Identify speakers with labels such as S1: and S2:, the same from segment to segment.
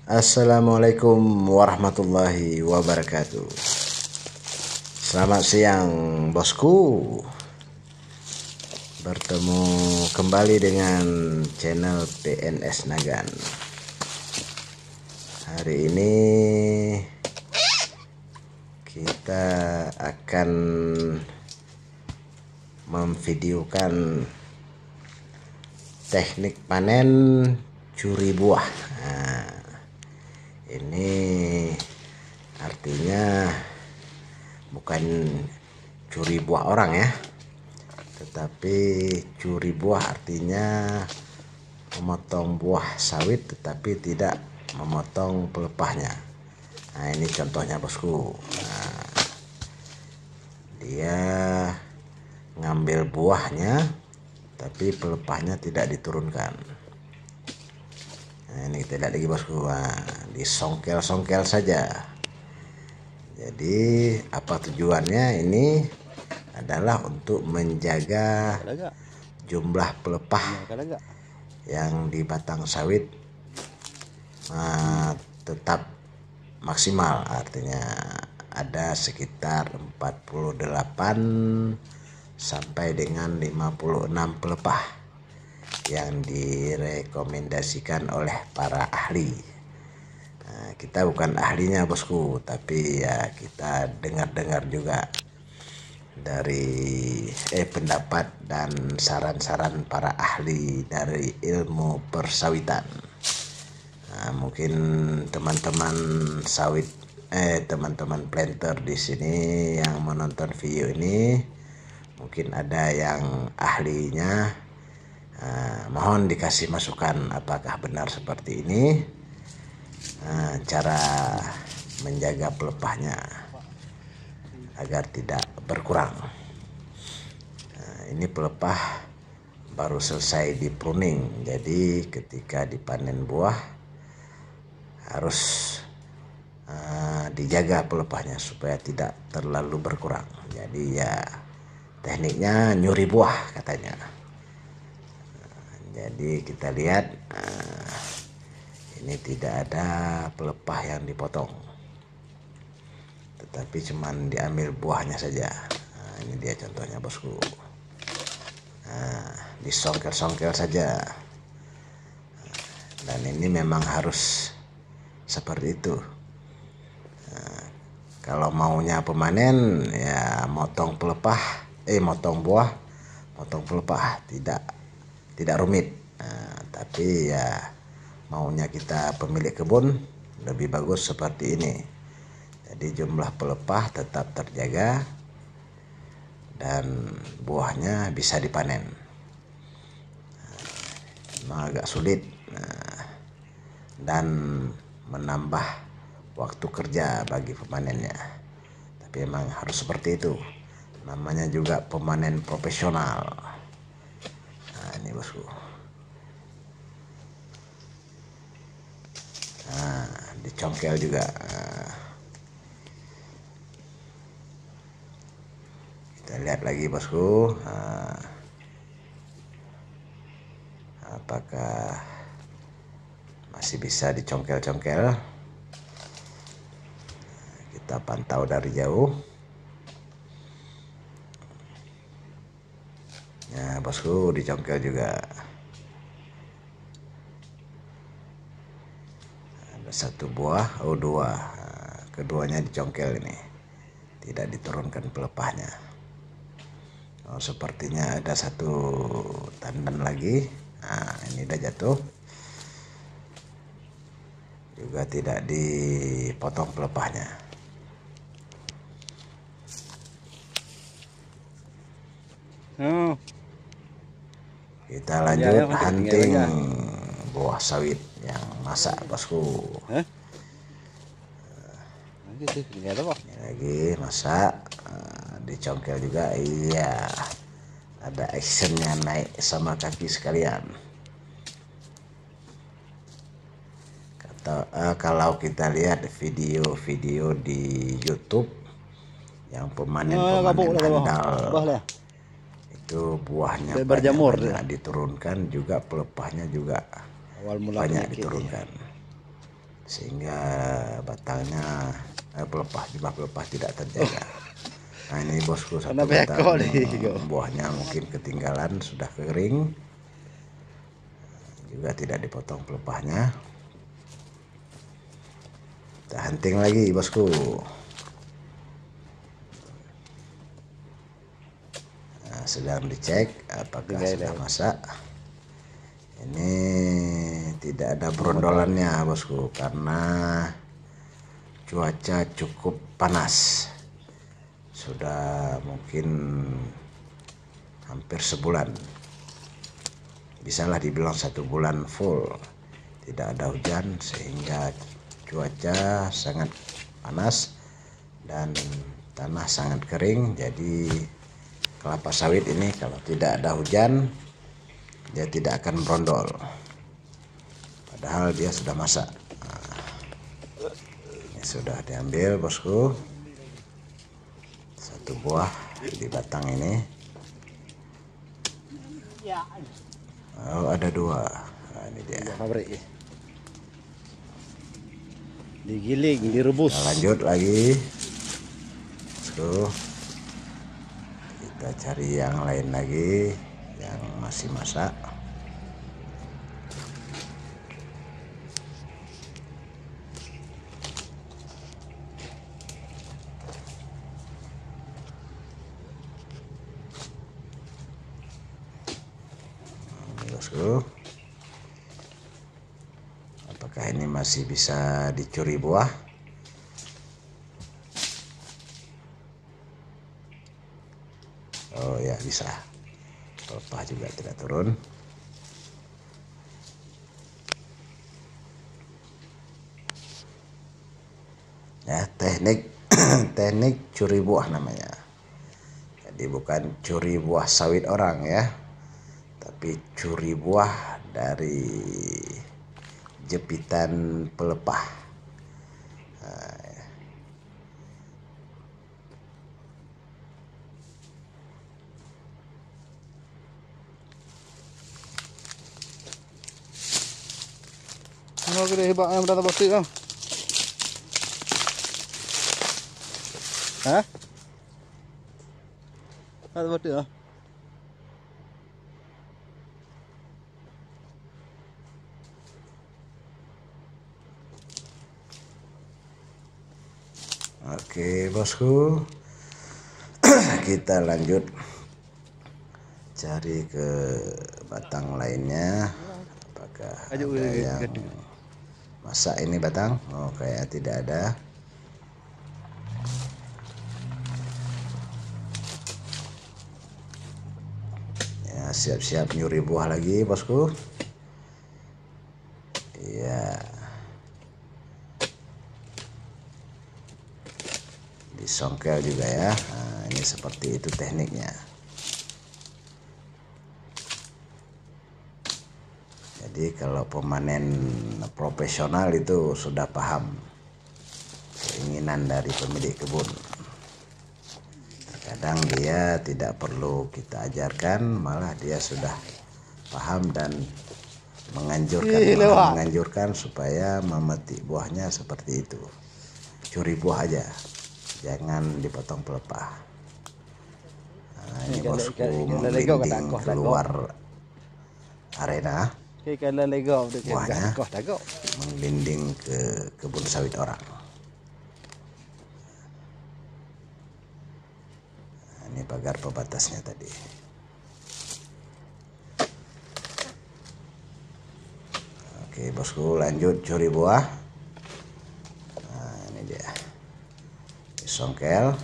S1: Assalamualaikum warahmatullahi wabarakatuh. Selamat siang bosku. Bertemu kembali dengan channel PNS Nagan. Hari ini kita akan memvideokan teknik panen curi buah. Nah, ini artinya bukan curi buah orang ya, tetapi curi buah artinya memotong buah sawit tetapi tidak memotong pelepahnya. Nah, ini contohnya bosku. Nah, dia ngambil buahnya tapi pelepahnya tidak diturunkan. Nah, ini kita lihat lagi bosku. Nah, disongkel-songkel saja. Jadi apa tujuannya? Ini adalah untuk menjaga jumlah pelepah yang di batang sawit tetap maksimal. Artinya ada sekitar 48 sampai dengan 56 pelepah yang direkomendasikan oleh para ahli. Nah, kita bukan ahlinya bosku, tapi ya kita dengar-dengar juga dari pendapat dan saran-saran para ahli dari ilmu persawitan. Nah, mungkin teman-teman sawit teman-teman planter di sini yang menonton video ini mungkin ada yang ahlinya. Mohon dikasih masukan apakah benar seperti ini cara menjaga pelepahnya agar tidak berkurang. Ini pelepah baru selesai di pruning, jadi ketika dipanen buah harus dijaga pelepahnya supaya tidak terlalu berkurang. Jadi ya tekniknya nyuri buah katanya. Jadi kita lihat ini tidak ada pelepah yang dipotong, tetapi cuman diambil buahnya saja. Nah, ini dia contohnya bosku. Nah, disongkel-songkel saja. Dan ini memang harus seperti itu. Nah, kalau maunya pemanen ya motong pelepah, motong buah, motong pelepah tidak rumit. Nah, tapi ya maunya kita pemilik kebun lebih bagus seperti ini. Jadi jumlah pelepah tetap terjaga dan buahnya bisa dipanen. Memang agak sulit dan menambah waktu kerja bagi pemanennya. Tapi memang harus seperti itu. Namanya juga pemanen profesional. Nah, ini bosku. Nah, dicongkel juga. Kita lihat lagi bosku. Apakah masih bisa dicongkel-congkel? Kita pantau dari jauh. Nah bosku, dicongkel juga. Ada satu buah, dua. Keduanya dicongkel ini. Tidak diturunkan pelepahnya. Sepertinya ada satu tandan lagi. Nah, ini udah jatuh. Juga tidak dipotong pelepahnya. Kita lanjut hunting buah sawit yang masak bosku. Ini lagi masak, dicongkel juga. Iya, ada actionnya naik sama kaki sekalian. Kalau kita lihat video-video di YouTube yang pemanen handal itu buahnya banyak diturunkan, juga pelepahnya juga banyak diturunkan. sehingga batangnya jumlah pelepah tidak terjaga. Nah ini bosku satu batang buahnya mungkin ketinggalan, sudah kering, juga tidak dipotong pelepahnya. Kita hunting lagi bosku. Nah, sedang dicek apakah sudah masak. Ini tidak ada brondolannya bosku karena cuaca cukup panas. Sudah mungkin hampir sebulan, bisalah dibilang 1 bulan full tidak ada hujan, sehingga cuaca sangat panas dan tanah sangat kering. Jadi kelapa sawit ini kalau tidak ada hujan dia tidak akan brondol, padahal dia sudah masak. Nah, ini sudah diambil bosku, 1 buah di batang ini. Oh ada 2. Nah, ini dia.
S2: Digiling, direbus.
S1: Kita lanjut lagi. Kita cari yang lain lagi yang masih masak. Bosku, apakah ini masih bisa dicuri buah? Oh ya bisa, pelepah juga tidak turun. Ya, teknik teknik curi buah namanya. Jadi bukan curi buah sawit orang ya, tapi curi buah dari jepitan pelepah.
S2: Nó cái đấy bạn em đang bật tự không? Hả? Đang bật tự không?
S1: Oke bosku, kita lanjut cari ke batang lainnya. Apakah ada yang masak ini batang? Oh kayak tidak ada. Ya siap-siap nyuri buah lagi bosku. Iya, disongkel juga ya. Nah, ini seperti itu tekniknya. Jadi kalau pemanen profesional itu sudah paham keinginan dari pemilik kebun. Terkadang dia tidak perlu kita ajarkan, malah dia sudah paham dan menganjurkan supaya memetik buahnya seperti itu. Curi buah aja, jangan dipotong pelepah. Nah, ini bosku memblending keluar arena buahnya, menggelinding ke kebun sawit orang. Nah, ini pagar pembatasnya tadi. Oke bosku, lanjut curi buah. Nah ini dia, disongkel.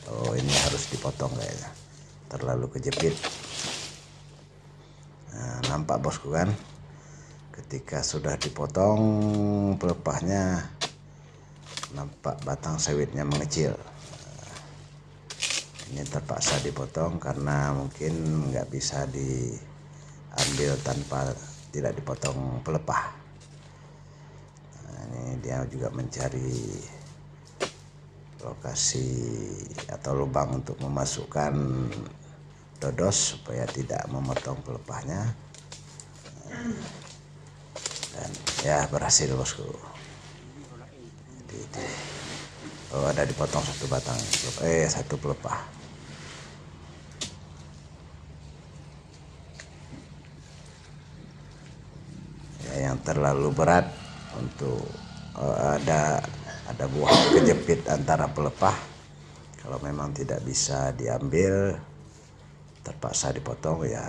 S1: Oh ini harus dipotong kayaknya, terlalu kejepit. Nah, nampak bosku kan, ketika sudah dipotong pelepahnya, nampak batang sawitnya mengecil. Ini terpaksa dipotong karena mungkin nggak bisa diambil tanpa tidak dipotong pelepah. Nah, ini dia juga mencari lokasi atau lubang untuk memasukkan dodos supaya tidak memotong pelepahnya. Ya berhasil bosku. Oh ada dipotong satu batang, satu pelepah. Ya, yang terlalu berat untuk ada buah kejepit antara pelepah. Kalau memang tidak bisa diambil, terpaksa dipotong, ya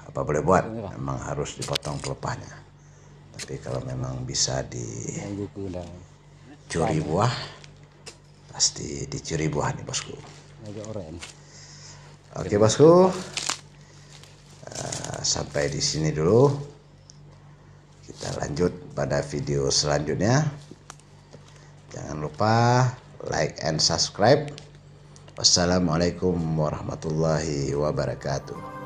S1: apa boleh buat, memang harus dipotong pelepahnya. Tapi kalau memang bisa dicuri buah, pasti dicuri buah nih bosku. Oke bosku, sampai di sini dulu. Kita lanjut pada video selanjutnya. Jangan lupa like and subscribe. Wassalamualaikum warahmatullahi wabarakatuh.